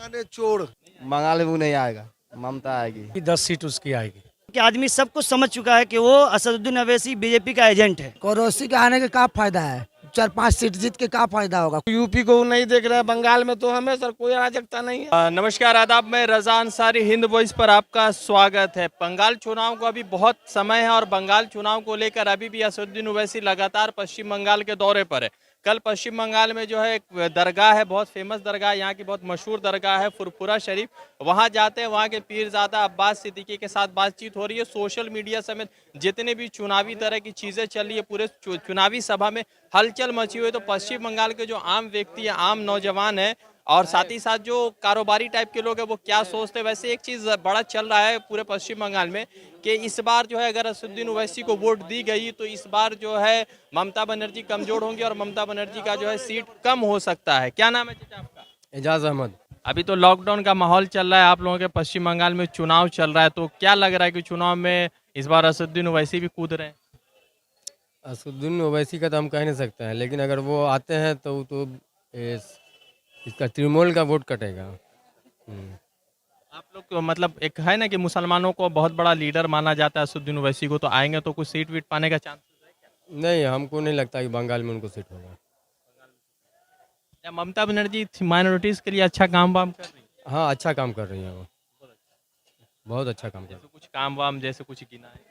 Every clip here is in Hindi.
माने चोर बंगाल में वो नहीं आएगा, ममता आएगी। कि 10 सीट उसकी आएगी। कि आदमी सब कुछ समझ चुका है कि वो असदुद्दीन अवैसी बीजेपी का एजेंट है। कौरोसी के आने का क्या फायदा है? 4-5 सीट जीत के क्या फायदा होगा? यूपी को नहीं देख रहे हैं, बंगाल में तो हमें सर कोई अराजकता नहीं है। नमस्कार आदाब, मैं रजा अंसारी, हिंद वॉइस पर आपका स्वागत है। बंगाल चुनाव को अभी बहुत समय है और बंगाल चुनाव को लेकर अभी भी असदुद्दीन ओवैसी लगातार पश्चिम बंगाल के दौरे पर है। कल पश्चिम बंगाल में जो है एक दरगाह है, बहुत फेमस दरगाह, यहाँ की बहुत मशहूर दरगाह है फुरफुरा शरीफ। वहाँ जाते हैं, वहाँ के पीरजादा अब्बास सिद्दीकी के साथ बातचीत हो रही है। सोशल मीडिया समेत जितने भी चुनावी तरह की चीज़ें चल रही है, पूरे चुनावी सभा में हलचल मची हुई है। तो पश्चिम बंगाल के जो आम व्यक्ति है, आम नौजवान है और साथ ही साथ जो कारोबारी टाइप के लोग हैं, वो क्या सोचते हैं। वैसे एक चीज़ बड़ा चल रहा है पूरे पश्चिम बंगाल में कि इस बार जो है अगर असदुद्दीन ओवैसी को वोट दी गई तो इस बार जो है ममता बनर्जी कमजोर होंगी और ममता बनर्जी का जो है सीट कम हो सकता है। क्या नाम है चाचा आपका? एजाज अहमद। अभी तो लॉकडाउन का माहौल चल रहा है, आप लोगों के पश्चिम बंगाल में चुनाव चल रहा है, तो क्या लग रहा है कि चुनाव में इस बार असदुद्दीन ओवैसी भी कूद रहे हैं? असदुद्दीन ओवैसी का तो हम कह नहीं सकते हैं, लेकिन अगर वो आते हैं तो इसका तृणमूल का वोट कटेगा। आप लोग को मतलब एक है ना कि मुसलमानों को बहुत बड़ा लीडर माना जाता है असदुद्दीन ओवैसी को, तो आएंगे तो कुछ सीट वीट पाने का चांस है क्या? नहीं, हमको नहीं लगता कि बंगाल में उनको सीट होगा। या ममता बनर्जी माइनॉरिटीज के लिए अच्छा काम वाम कर रही है? हाँ, अच्छा काम कर रही हैं वो, बहुत अच्छा काम कर रही जैसे कुछ काम वाम जैसे कुछ गिना है? हैं।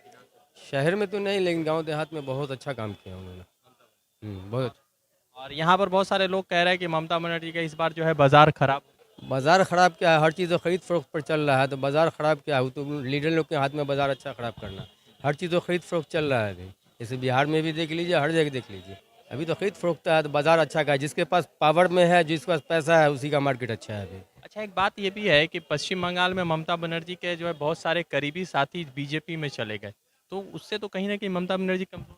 शहर में तो नहीं, लेकिन गांव देहात में बहुत अच्छा काम किया उन्होंने। बहुत अच्छा। और यहाँ पर बहुत सारे लोग कह रहे हैं कि ममता बनर्जी का इस बार जो है बाजार खराब। बाजार ख़राब क्या है? हर चीज़ तो खरीद फरोख्त पर चल रहा है, तो बाजार ख़राब क्या है? वो तो लीडर लोग के हाथ में बाजार अच्छा ख़राब करना। हर चीज़ तो खरीद फरोख्त चल रहा है अभी। जैसे बिहार में भी देख लीजिए, हर जगह देख लीजिए, अभी तो खरीद फरोख्त है, तो बाजार अच्छा का है। जिसके पास पावर में है, जिसके पास पैसा है, उसी का मार्केट अच्छा है अभी। अच्छा, एक बात ये भी है कि पश्चिम बंगाल में ममता बनर्जी के जो है बहुत सारे करीबी साथी बीजेपी में चले गए, तो उससे तो कहीं ना कहीं ममता बनर्जी कमजोर।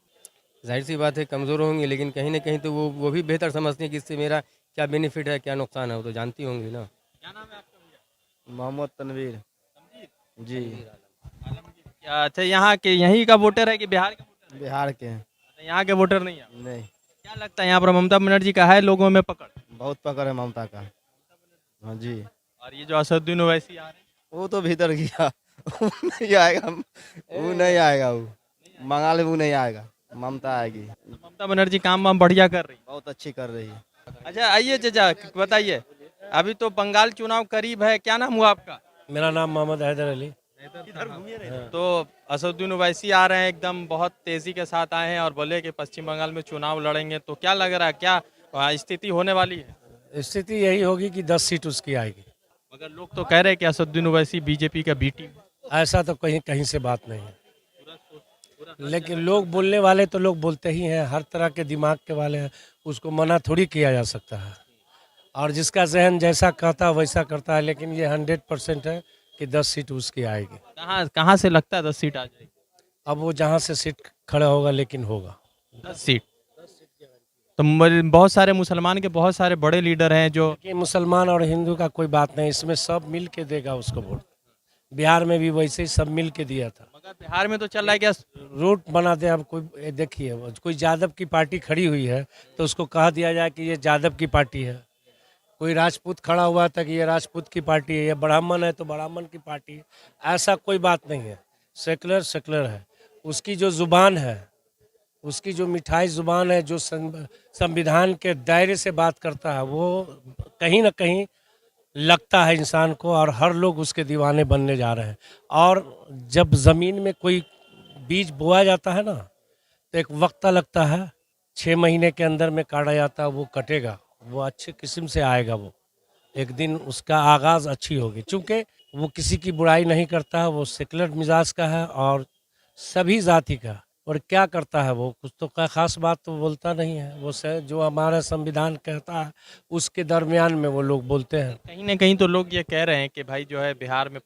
जाहिर सी बात है कमज़ोर होंगी, लेकिन कहीं ना कहीं तो वो भी बेहतर समझती हैं कि इससे मेरा क्या बेनिफिट है, क्या नुकसान है, वो तो जानती होंगी ना। क्या नाम है आपका भैया? मोहम्मद तनवीर जी। क्या अच्छा, यहाँ के यहीं का वोटर है कि बिहार के वोटर है? बिहार के हैं। अच्छा, यहाँ के वोटर नहीं है। नहीं, क्या लगता है यहाँ पर ममता बनर्जी का है लोगों में पकड़? बहुत पकड़ है ममता का। हाँ जी। और ये जो असदुद्दीन ओवैसी आ रहे हैं, वो तो भीतर गया वो नहीं आएगा, वो नहीं आएगा, वो बंगाल में वो नहीं आएगा, ममता आएगी। तो ममता बनर्जी काम वाम बढ़िया कर रही बहुत अच्छी कर रही है। है। अच्छा आइए चाचा, बताइए, अभी तो बंगाल चुनाव करीब है, क्या नाम हुआ आपका? मेरा नाम मोहम्मद हैदर अली। तो असदुद्दीन ओवैसी आ रहे हैं, एकदम बहुत तेजी के साथ आए हैं और बोले कि पश्चिम बंगाल में चुनाव लड़ेंगे, तो क्या लग रहा है, क्या स्थिति होने वाली है? स्थिति यही होगी कि 10 सीट उसकी आएगी। मगर लोग तो कह रहे हैं कि असदुद्दीन ओवैसी बीजेपी का बी टीम। ऐसा तो कहीं कहीं से बात नहीं है, लेकिन लोग बोलने वाले तो लोग बोलते ही हैं, हर तरह के दिमाग के वाले हैं, उसको मना थोड़ी किया जा सकता है। और जिसका जहन जैसा कहता है वैसा करता है, लेकिन ये 100% है कि 10 सीट उसकी आएगी। कहाँ कहाँ से लगता है 10 सीट आ जाएगी? अब वो जहाँ से सीट खड़ा होगा, लेकिन होगा 10 सीट। तो बहुत सारे मुसलमान के बहुत सारे बड़े लीडर हैं जो कि मुसलमान और हिंदू का कोई बात नहीं, इसमें सब मिल के देगा उसको वोट। बिहार में भी वैसे ही सब मिल के दिया था। मगर बिहार में तो चल रहा है क्या? रूट बना दे। अब कोई देखिए, कोई यादव की पार्टी खड़ी हुई है तो उसको कह दिया जाए कि ये यादव की पार्टी है। कोई राजपूत खड़ा हुआ था कि ये राजपूत की पार्टी है, ये ब्राह्मण है तो ब्राह्मण की पार्टी है। ऐसा कोई बात नहीं है। सेकुलर सेकुलर है। उसकी जो जुबान है, उसकी जो मिठाई जुबान है, जो संविधान के दायरे से बात करता है, वो कहीं ना कहीं लगता है इंसान को, और हर लोग उसके दीवाने बनने जा रहे हैं। और जब ज़मीन में कोई बीज बोया जाता है ना, तो एक वक्त लगता है, 6 महीने के अंदर में काटा जाता है, वो कटेगा, वो अच्छे किस्म से आएगा, वो एक दिन उसका आगाज़ अच्छी होगी। चूँकि वो किसी की बुराई नहीं करता है, वो सेकुलर मिजाज का है और सभी जाति का। और क्या करता है वो, कुछ तो का खास बात तो बोलता नहीं है। वो जो हमारा संविधान कहता है उसके दरमियान में वो लोग बोलते हैं। कहीं ना कहीं तो लोग ये कह रहे हैं कि भाई जो है बिहार में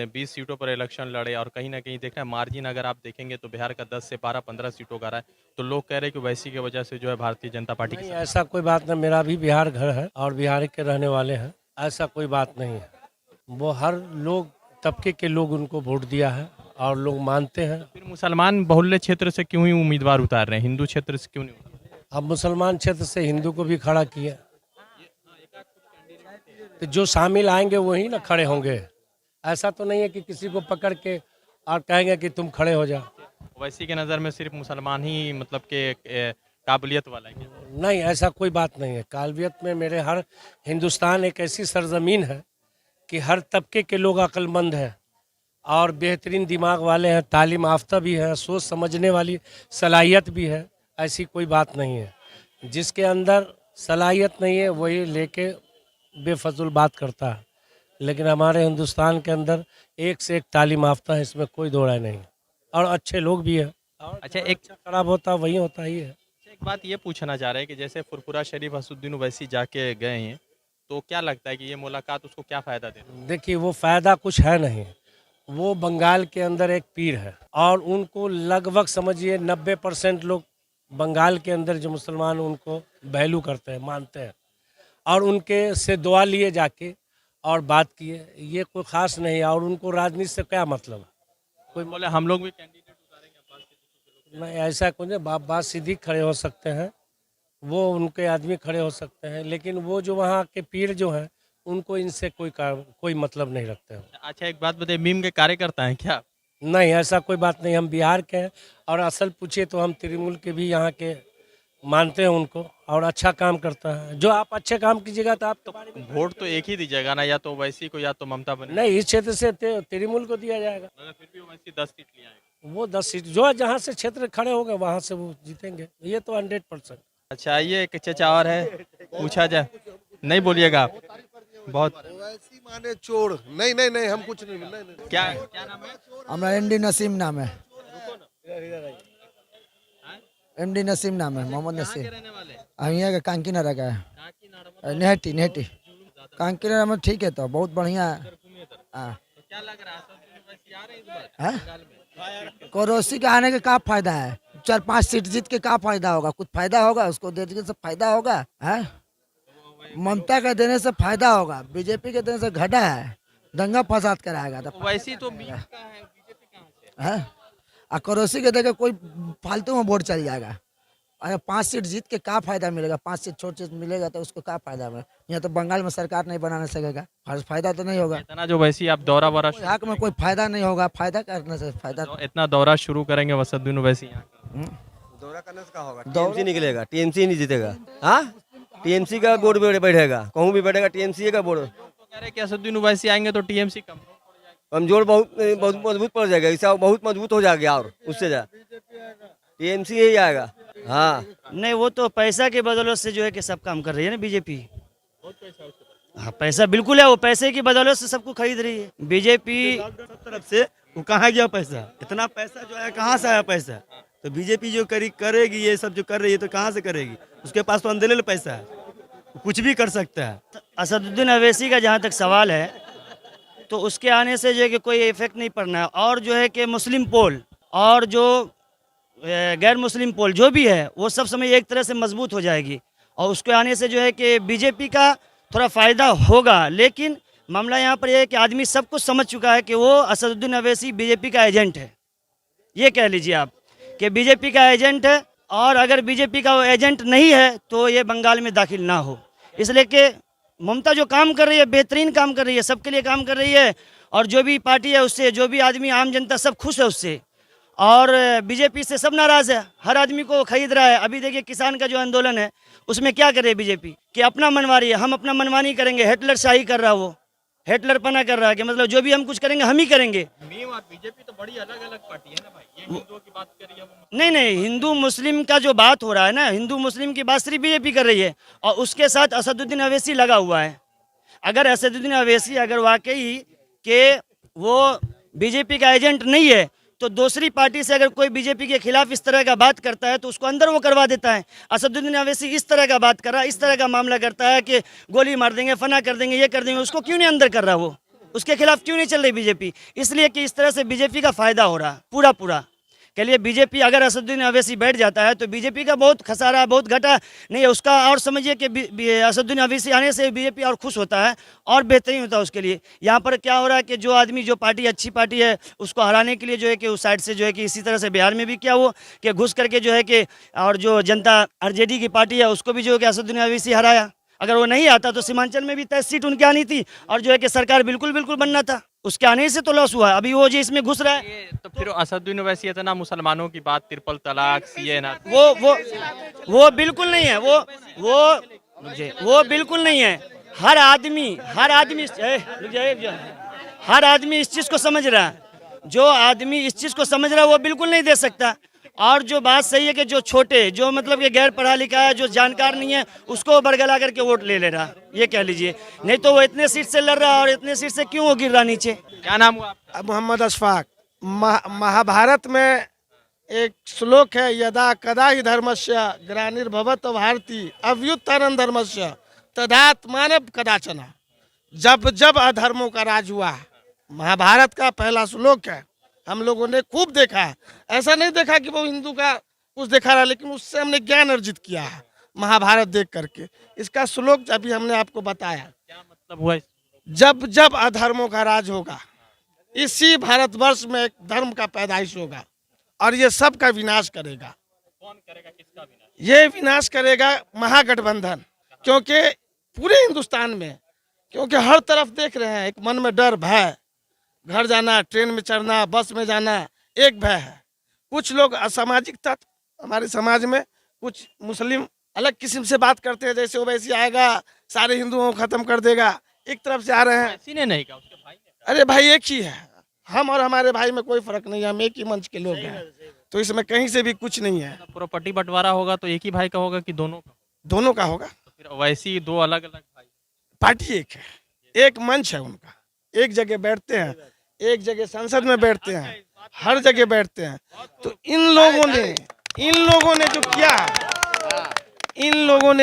20 सीटों पर इलेक्शन लड़े और कहीं ना कहीं देखा है मार्जिन अगर आप देखेंगे तो बिहार का 10 से 12-15 सीटों का रहा है, तो लोग कह रहे हैं कि वैसी की वजह से जो है भारतीय जनता पार्टी की नहीं, ऐसा कोई बात नहीं। मेरा भी बिहार घर है और बिहार के रहने वाले हैं, ऐसा कोई बात नहीं है। वो हर लोग तबके के लोग उनको वोट दिया है और लोग मानते हैं। फिर मुसलमान बहुल्य क्षेत्र से क्यों ही उम्मीदवार उतार रहे हैं, हिंदू क्षेत्र से क्यों नहीं? अब मुसलमान क्षेत्र से हिंदू को भी खड़ा किया। तो जो शामिल आएंगे वही ना खड़े होंगे। ऐसा तो नहीं है कि किसी को पकड़ के और कहेंगे कि तुम खड़े हो जाओ। ओवैसी के नज़र में सिर्फ मुसलमान ही मतलब के काबिलियत वाला है क्या? नहीं, ऐसा कोई बात नहीं है। काबिलियत में मेरे हर हिंदुस्तान एक ऐसी सरजमीन है कि हर तबके के लोग अक्लमंद हैं और बेहतरीन दिमाग वाले हैं, तालीम याफ्ता भी हैं, सोच समझने वाली सलाहियत भी है। ऐसी कोई बात नहीं है। जिसके अंदर सलाहियत नहीं है वही लेके बेफजूल बात करता है। लेकिन हमारे हिंदुस्तान के अंदर एक से एक तालीम याफ्ता है, इसमें कोई दो राय नहीं। और अच्छे लोग भी हैं। और अच्छा, एक खराब होता वही होता ही है। एक बात ये पूछना चाह रहे हैं कि जैसे फुरफुरा शरीफ असदुद्दीन ओवैसी जाके गए हैं, तो क्या लगता है कि ये मुलाकात उसको क्या फ़ायदा देती है? देखिए, वो फ़ायदा कुछ है नहीं। वो बंगाल के अंदर एक पीर है और उनको लगभग समझिए 90% लोग बंगाल के अंदर जो मुसलमान उनको वैल्यू करते हैं, मानते हैं और उनके से दुआ लिए जाके और बात किए। ये कोई ख़ास नहीं है और उनको राजनीति से क्या मतलब है। कोई बोले हम लोग भी कैंडिडेट उतारेंगे अब्बास सिद्दीकी। नहीं, ऐसा कुछ नहीं। बात सीधी खड़े हो सकते हैं, वो उनके आदमी खड़े हो सकते हैं, लेकिन वो जो वहाँ के पीर जो हैं उनको इनसे कोई मतलब नहीं रखते हैं। अच्छा, एक बात बताइए, मीम के कार्यकर्ता हैं क्या? नहीं, ऐसा कोई बात नहीं। हम बिहार के हैं और असल पूछिए तो हम तृणमूल के भी यहाँ के मानते हैं उनको और अच्छा काम करता है। जो आप अच्छे काम कीजिएगा तो आपके बारे में वोट तो एक ही दीजिएगा ना, या तो ओवैसी को या तो ममता बनर्जी। नहीं, इस क्षेत्र से तृणमूल को दिया जाएगा। मगर फिर भी ओवैसी 10 सीट ले आएगा। वो 10 सीट जो जहाँ से क्षेत्र खड़े होंगे वहाँ से वो जीतेंगे, ये तो 100%। अच्छा, आइए एक चचा और है, पूछा जाए। नहीं बोलिएगा आप, बहुत ओवैसी माने चोर। नहीं नहीं नहीं, हम कुछ नहीं। क्या क्या नाम है? हमारा एमडी नसीम नाम है। एमडी नसीम नाम है, मोहम्मद नसीम। रहने वाले हम यहाँ का कांकीनारा का है। काकीनाडा में नेहटी कांकीनारा में ठीक है, तो बहुत बढ़िया है। हाँ। तो क्या लग रहा है, असदुद्दीन ओवैसी आ रहे हैं इस बार हैं? बंगाल में? कुर्सी के आने का क्या फायदा है? 4-5 सीट जीत के क्या फायदा होगा? कुछ फायदा होगा? उसको देने से फायदा होगा? है ममता के देने से फायदा होगा, बीजेपी के देने से घटा है, दंगा फसाद कराएगा। तो ओवैसी तो मीम का है, बीजेपी कहाँ से? है और कुर्सी के देकर कोई फालतू में वोट चल जाएगा। अरे 5 सीट जीत के क्या फायदा मिलेगा? 5 सीट छोट सीट मिलेगा तो उसको क्या फायदा मिलेगा? यहाँ तो बंगाल में सरकार नहीं बनाने सकेगा, फायदा तो नहीं होगा। इतना जो वैसी आप दौरा वरा कोई हक में कोई फायदा नहीं होगा। फायदा करने से फायदा इतना दौरा शुरू करेंगे असदुद्दीन ओवैसी यहाँ का। दौरा करने से क्या होगा? टीएमसी निकलेगा, टीएमसी नहीं जीतेगा। हाँ, टीएमसी का बोर्ड बैठेगा, कहूँ भी बैठेगा टीएमसी का बोर्ड। तो कह रहे हैं कि असदुद्दीन ओवैसी आएंगे तो टीएमसी कमजोर बहुत बहुत मजबूत पड़ जाएगा, इससे बहुत मजबूत हो जाएगा और उससे जा टीएमसी ही आएगा। हाँ, नहीं, वो तो पैसा के बदौलत से जो है कि सब काम कर रही है ना बीजेपी। हाँ, पैसा बिल्कुल है। वो पैसे की बदौलत से सबको खरीद रही है बीजेपी। तरफ से वो कहाँ गया पैसा? इतना पैसा जो है कहाँ से आया पैसा? तो बीजेपी जो करेगी, ये सब जो कर रही है तो कहाँ से करेगी? उसके पास तो अंधेले पैसा है, कुछ भी कर सकता है। असदुद्दीन अवैसी का जहाँ तक सवाल है तो उसके आने से जो है कि कोई इफेक्ट नहीं पड़ना है। और जो है कि मुस्लिम पोल और जो गैर मुस्लिम पोल जो भी है वो सब समय एक तरह से मजबूत हो जाएगी और उसके आने से जो है कि बीजेपी का थोड़ा फ़ायदा होगा। लेकिन मामला यहाँ पर यह है कि आदमी सब कुछ समझ चुका है कि वो असदुद्दीन अवैसी बीजेपी का एजेंट है। ये कह लीजिए आप कि बीजेपी का एजेंट है और अगर बीजेपी का वो एजेंट नहीं है तो ये बंगाल में दाखिल ना हो। इसलिए कि ममता जो काम कर रही है, बेहतरीन काम कर रही है, सबके लिए काम कर रही है और जो भी पार्टी है उससे, जो भी आदमी आम जनता सब खुश है उससे। और बीजेपी से सब नाराज़ है, हर आदमी को खरीद रहा है। अभी देखिए किसान का जो आंदोलन है उसमें क्या कर रही है बीजेपी कि अपना मनवा रही है, हम अपना मनमानी करेंगे। हिटलर शाही कर रहा है, वो हिटलर पना कर रहा है कि मतलब जो भी हम कुछ करेंगे हम ही करेंगे। मीम और बीजेपी तो बड़ी अलग अलग पार्टी है ना भाई। ये हिंदुओं की बात करिए, नहीं, हिंदू मुस्लिम का जो बात हो रहा है ना, हिंदू मुस्लिम की बात सिर्फ बीजेपी कर रही है और उसके साथ असदुद्दीन अवैसी लगा हुआ है। अगर असदुद्दीन अवैसी अगर वाकई के वो बीजेपी का एजेंट नहीं है तो दूसरी पार्टी से अगर कोई बीजेपी के खिलाफ इस तरह का बात करता है तो उसको अंदर वो करवा देता है। असदुद्दीन अवैसी इस तरह का बात कर रहा है, इस तरह का मामला करता है कि गोली मार देंगे, फना कर देंगे, ये कर देंगे, उसको क्यों नहीं अंदर कर रहा? वो उसके खिलाफ क्यों नहीं चल रही बीजेपी? इसलिए कि इस तरह से बीजेपी का फायदा हो रहा पूरा के लिए। बीजेपी अगर असदुद्दीन अवैसी बैठ जाता है तो बीजेपी का बहुत खसारा, बहुत घाटा नहीं है उसका। और समझिए कि असदुद्दीन अवैसी आने से बीजेपी और खुश होता है और बेहतरीन होता है उसके लिए। यहाँ पर क्या हो रहा है कि जो आदमी, जो पार्टी अच्छी पार्टी है उसको हराने के लिए जो है कि उस साइड से जो है कि इसी तरह से बिहार में भी क्या वो कि घुस करके जो है कि और जो जनता आरजेडी की पार्टी है उसको भी जो है कि असदुद्दीन अवैसी हराया। अगर वो नहीं आता तो सीमांचल में भी 23 सीट उनके आनी थी और जो है कि सरकार बिल्कुल बिल्कुल बनना था। उसके आने से तो लॉस हुआ। अभी वो जो इसमें घुस रहा है ये तो फिर असदुद्दीन ओवैसी इतना मुसलमानों की बात, ट्रिपल तलाक, सीए ना, वो बिल्कुल नहीं है। वो बिल्कुल नहीं है। हर आदमी हर आदमी इस चीज़ को समझ रहा है। जो आदमी इस चीज़ को समझ रहा है वो बिल्कुल नहीं दे सकता। और जो बात सही है कि जो छोटे, जो मतलब कि गैर पढ़ा लिखा है, जो जानकार नहीं है, उसको बरगला करके वोट ले ले रहा, ये कह लीजिए। नहीं तो वो इतने सीट से लड़ रहा है और इतने सीट से क्यों वो गिर रहा नीचे। क्या नाम हुआ आपका? मोहम्मद अशफाक। महाभारत में एक श्लोक है, यदा कदा ही धर्मस्य ग्लानिर्भवत भारती अभ्युत्थानं धर्मस्य तदात्मानं कदाचन। जब जब अधर्मों का राज हुआ, महाभारत का पहला श्लोक है। हम लोगों ने खूब देखा है, ऐसा नहीं देखा कि वो हिंदू का कुछ देखा रहा, लेकिन उससे हमने ज्ञान अर्जित किया है महाभारत देख करके। इसका श्लोक अभी हमने आपको बताया। क्या मतलब हुआ? जब जब अधर्मों का राज होगा, इसी भारतवर्ष में एक धर्म का पैदाइश होगा और ये सब का विनाश करेगा। कौन करेगा, किसका विनाश? ये विनाश करेगा महागठबंधन। क्योंकि पूरे हिंदुस्तान में, क्योंकि हर तरफ देख रहे हैं, एक मन में डर, भय, घर जाना, ट्रेन में चढ़ना, बस में जाना, एक भय है। कुछ लोग असामाजिक तत्व हमारे समाज में, कुछ मुस्लिम अलग किस्म से बात करते हैं, जैसे ओवैसी आएगा सारे हिंदुओं को खत्म कर देगा। एक तरफ से आ रहे हैं। किसी ने नहीं कहा, उसके भाई ने कहा। अरे भाई एक ही है, हम और हमारे भाई में कोई फर्क नहीं है, हम एक ही मंच के लोग हैं, तो इसमें कहीं से भी कुछ नहीं है। प्रॉपर्टी बंटवारा होगा तो एक ही भाई का होगा कि दोनों का? दोनों का होगा। तो फिर ओवैसी दो अलग अलग भाई? पार्टी एक है, एक मंच है उनका, एक जगह बैठते हैं, एक जगह संसद में बैठते हैं, हर जगह बैठते हैं। तो इन लोगों ने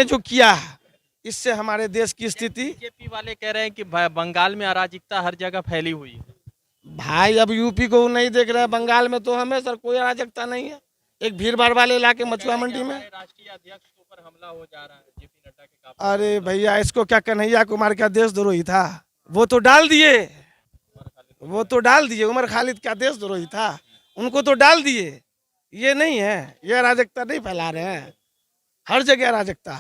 जो किया इससे हमारे देश की स्थिति। बीजेपी वाले कह रहे हैं कि बंगाल में अराजकता हर जगह फैली हुई है। भाई अब यूपी को नहीं देख रहे हैं, बंगाल में तो हमें सर कोई अराजकता नहीं है। एक भीड़ भाड़ वाले इलाके मछुआ मंडी में राष्ट्रीय अध्यक्ष के ऊपर हमला हो जा रहा है, जेपी नड्डा के काफी। अरे भैया, इसको क्या कन्हैया कुमार का देशद्रोही था? वो तो डाल दिए। उमर खालिद का देशद्रोही था, उनको तो डाल दिए। ये नहीं है, ये अराजकता नहीं फैला रहे हैं। हर जगह अराजकता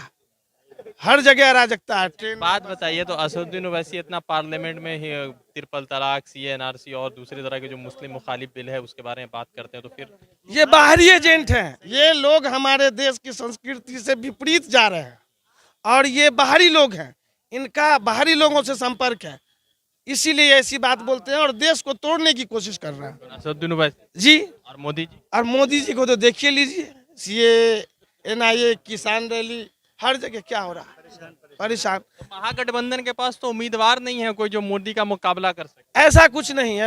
है। ट्रेन बात बताइए, तो असदुद्दीन ओवैसी इतना पार्लियामेंट में ही ट्रिपल तलाक, सीए, एनआरसी और दूसरे तरह के जो मुस्लिम मुखालिफ बिल है उसके बारे में बात करते हैं, तो फिर ये बाहरी एजेंट हैं। ये लोग हमारे देश की संस्कृति से विपरीत जा रहे हैं और ये बाहरी लोग हैं, इनका बाहरी लोगों से संपर्क है, इसीलिए ऐसी बात बोलते हैं और देश को तोड़ने की कोशिश कर रहे हैं। असदुद्दीन ओवैसी जी और मोदी जी। और मोदी जी को तो देखिए लीजिए, सीए, एनआईए, किसान रैली, हर जगह क्या हो रहा है, परेशान। तो महागठबंधन के पास तो उम्मीदवार नहीं है कोई जो मोदी का मुकाबला कर सके। ऐसा कुछ नहीं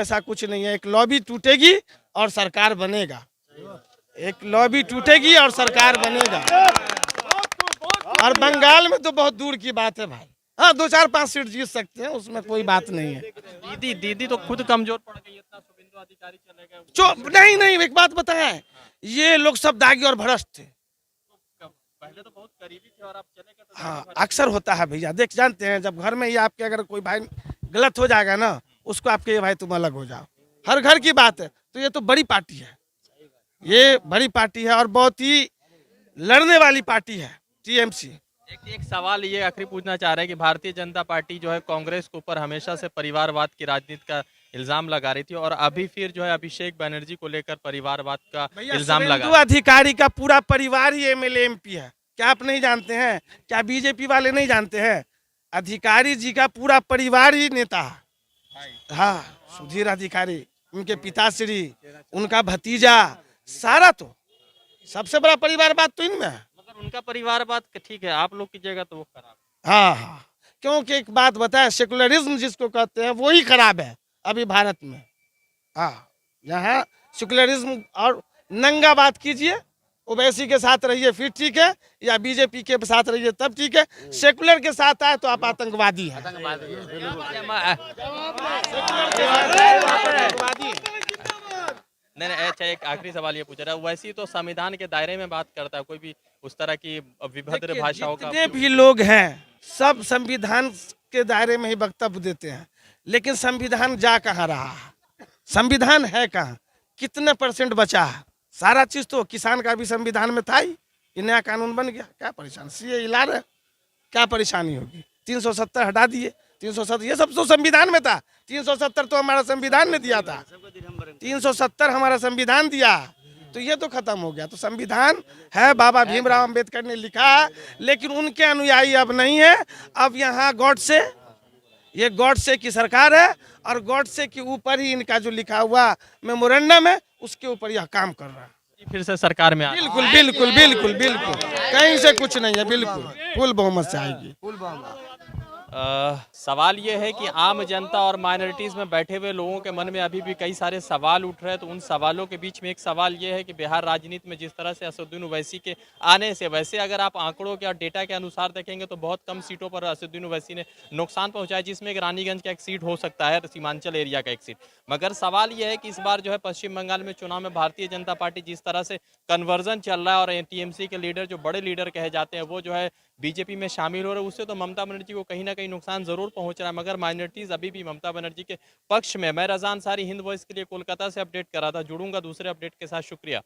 है। एक लॉबी टूटेगी और सरकार बनेगा। और बंगाल में तो बहुत दूर की बात है भाई। हाँ, 2-4-5 सीट जीत सकते हैं, उसमें कोई बात नहीं है। दीदी तो खुद कमजोर पड़ गई, इतना शुभेंदु अधिकारी चले गए। नहीं, एक बात बताएं, ये लोग सब दागी और भ्रष्ट थे। पहले तो बहुत करीबी थे और आप चले गए तो हाँ, अक्सर होता है भैया, जानते हैं, जब घर में ही आपके अगर कोई भाई गलत हो जाएगा ना, उसको आपके ये भाई तुम अलग हो जाओ, हर घर की बात है। तो ये तो बड़ी पार्टी है, और बहुत ही लड़ने वाली पार्टी है टीएमसी। एक सवाल ये आखिरी पूछना चाह रहे हैं कि भारतीय जनता पार्टी जो है कांग्रेस के ऊपर हमेशा से परिवारवाद की राजनीति का इल्जाम लगा रही थी और अभी फिर जो है अभिषेक बनर्जी को लेकर परिवारवाद का इल्जाम लगा। अधिकारी का पूरा परिवार ही एमएलए एमपी है, क्या आप नहीं जानते हैं? क्या बीजेपी वाले नहीं जानते हैं? अधिकारी जी का पूरा परिवार ही नेता है। हाँ, सुधीर अधिकारी, उनके पिताश्री, उनका भतीजा, सारा तो सबसे बड़ा परिवारवाद तो इनमें है। मतलब उनका परिवारवाद ठीक है, आप लोग की जगह तो वो खराब। हाँ, क्योंकि एक बात बताए, सेकुलरिज्म जिसको कहते हैं वही खराब है अभी भारत में। हाँ, यहाँ सेकुलरिज्म और नंगा बात कीजिए, ओवैसी के साथ रहिए फिर ठीक है, या बीजेपी के साथ रहिए तब ठीक है। सेकुलर के साथ आए तो आप आतंकवादी हैं। नहीं, अच्छा, एक आखिरी सवाल ये पूछ रहा है, वैसे तो संविधान के दायरे में बात करता है, कोई भी उस तरह की विभद्र भाषाओं का? जितने भी लोग हैं सब संविधान के दायरे में ही वक्तव्य देते हैं, लेकिन संविधान जा कहाँ रहा है? संविधान है कहाँ? कितने % बचा है? सारा चीज तो किसान का भी संविधान में था ही, ये नया कानून बन गया, क्या परेशान? सीए ला रहे, क्या परेशानी होगी? 370 हटा दिए, 370 ये सब तो संविधान में था। 370 तो हमारा संविधान ने दिया था, 370 हमारा संविधान दिया, तो ये तो खत्म हो गया। तो संविधान है, बाबा भीमराव अंबेडकर ने लिखा है, लेकिन उनके अनुयायी अब नहीं है। अब यहाँ गॉडसे, ये गॉडसे की सरकार है और गॉडसे के ऊपर ही इनका जो लिखा हुआ मेमोरेंडम है उसके ऊपर यह काम कर रहा है। फिर से सरकार में आ बिल्कुल बिल्कुल बिल्कुल बिल्कुल, कहीं से कुछ नहीं है, बिल्कुल फुल बहुमत से आएगी। सवाल ये है कि आम जनता और माइनॉरिटीज़ में बैठे हुए लोगों के मन में अभी भी कई सारे सवाल उठ रहे हैं। तो उन सवालों के बीच में एक सवाल ये है कि बिहार राजनीति में जिस तरह से असदुद्दीन ओवैसी के आने से, वैसे अगर आप आंकड़ों के और डेटा के अनुसार देखेंगे तो बहुत कम सीटों पर असदुद्दीन ओवैसी ने नुकसान पहुंचाया, जिसमें एक रानीगंज का एक सीट हो सकता है, सीमांचल एरिया का एक सीट। मगर सवाल यह है कि इस बार जो है पश्चिम बंगाल में चुनाव में भारतीय जनता पार्टी जिस तरह से कन्वर्जन चल रहा है और टीएमसी के लीडर जो बड़े लीडर कहे जाते हैं वो जो है बीजेपी में शामिल हो रहे हैं, उससे तो ममता बनर्जी को कहीं ना कहीं नुकसान जरूर पहुंच रहा है। मगर माइनॉरिटीज अभी भी ममता बनर्जी के पक्ष में। मैं रज़ा अंसारी, हिंद वॉइस के लिए कोलकाता से अपडेट कर रहा था। जुड़ूंगा दूसरे अपडेट के साथ। शुक्रिया।